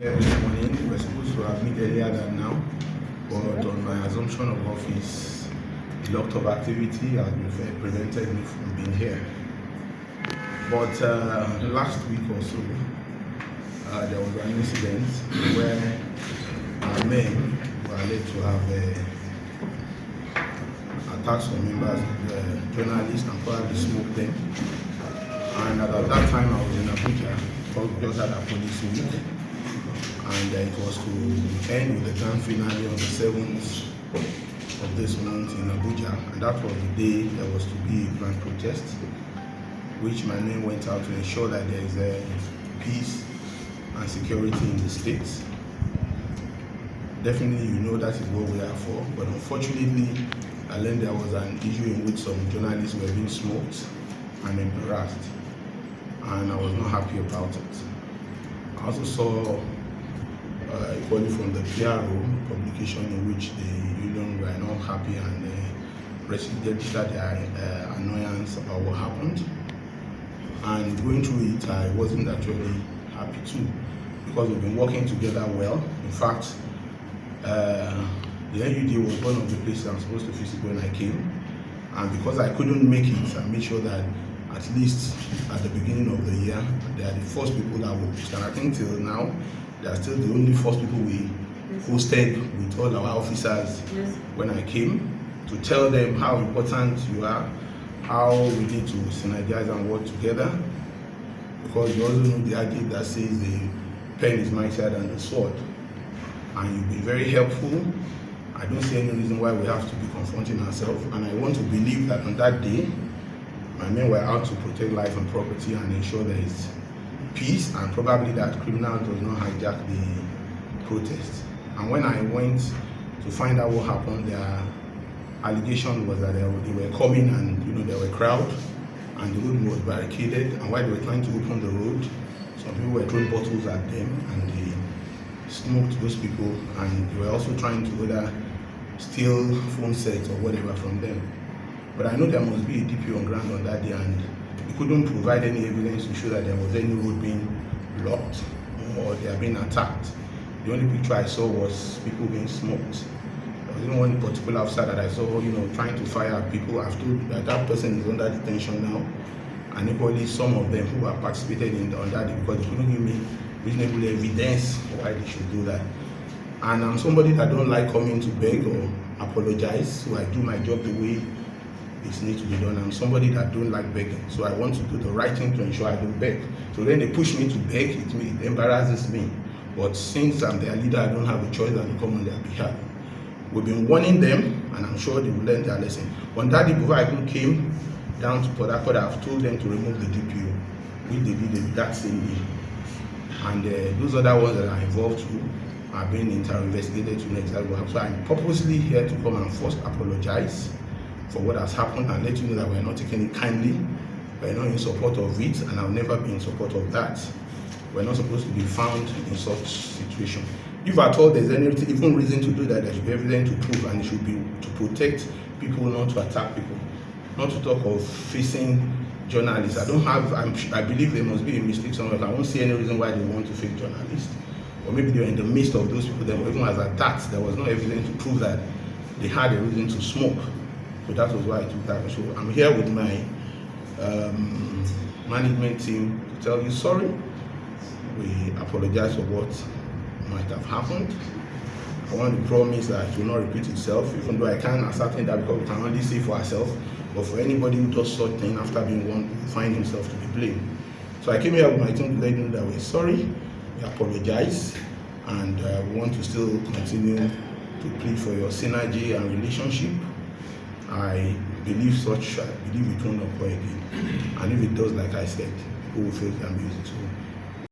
This morning, we were supposed to have met earlier than now, but on my assumption of office, a lot of activity has been prevented me from being here. But last week or so, there was an incident where our men were alleged to have attacked some members of journalists and probably smoked them. And at that time, I was in Abuja, just had a police week. And it was to end with the grand finale on the 7th of this month in Abuja, and that was the day there was to be a grand protest, which my men went out to ensure that there is a peace and security in the state. Definitely, you know that is what we are for, but unfortunately, I learned there was an issue in which some journalists were being smoked and embarrassed, and I was not happy about it. I also saw equally from the PRO publication in which the union were not happy and registered their annoyance about what happened. And going through it, I wasn't actually happy too, because we've been working together well. In fact, the NUJ was one of the places I'm supposed to visit when I came, and because I couldn't make it, I made sure that at least at the beginning of the year, they are the first people that will host. And I think till now, they are still the only first people we hosted with all our officers when I came, to tell them how important you are, how we need to synergize and work together. Because you also know the adage that says the pen is mightier than the sword. And you've been very helpful. I don't see any reason why we have to be confronting ourselves. And I want to believe that on that day, my men were out to protect life and property and ensure there is peace, and probably that criminals does not hijack the protest. And when I went to find out what happened, their allegation was that they were coming and there were crowd and the road was barricaded, and while they were trying to open the road, some people were throwing bottles at them and they smoked those people, and they were also trying to whether steal phone sets or whatever from them. But I know there must be a DP on ground on that day, and we couldn't provide any evidence to show that there was any road being blocked or they are being attacked. The only picture I saw was people being smoked. There wasn't one particular officer that I saw, trying to fire at people. I've told that person is under detention now, and equally some of them who have participated on that day, because they couldn't give me reasonable evidence why they should do that. And I'm somebody that don't like coming to beg or apologize, so I do my job the way it needs to be done. I'm somebody that don't like begging, so I want to do the right thing to ensure I don't beg. So then they push me to beg, it embarrasses me. But since I'm their leader, I don't have a choice than to come on their behalf. We've been warning them, and I'm sure they will learn their lesson. On that day, before I even came down to Port Harcourt, I've told them to remove the DPO, which they did that same day. And those other ones that are involved too are being investigated to know exactly what happened. So I'm purposely here to come and first apologize for what has happened and let you know that we're not taking it kindly, we're not in support of it, and I'll never be in support of that. We're not supposed to be found in such situation. If at all there's any even reason to do that, there should be evidence to prove, and it should be to protect people, not to attack people. Not to talk of facing journalists. I believe there must be a mistake somewhere. I won't see any reason why they want to fake journalists. Or maybe they're in the midst of those people, even as at that, there was no evidence to prove that they had a reason to smoke. So that was why I took that. So I'm here with my management team to tell you sorry. We apologize for what might have happened. I want to promise that it will not repeat itself, even though I can't ascertain that because we can only say for ourselves. But for anybody who does such thing after being warned, will find himself to be blamed. So I came here with my team to let you know that we're sorry, we apologize, and we want to still continue to plead for your synergy and relationship. I believe it won't occur again. And if it does, like I said, people will feel it can be used.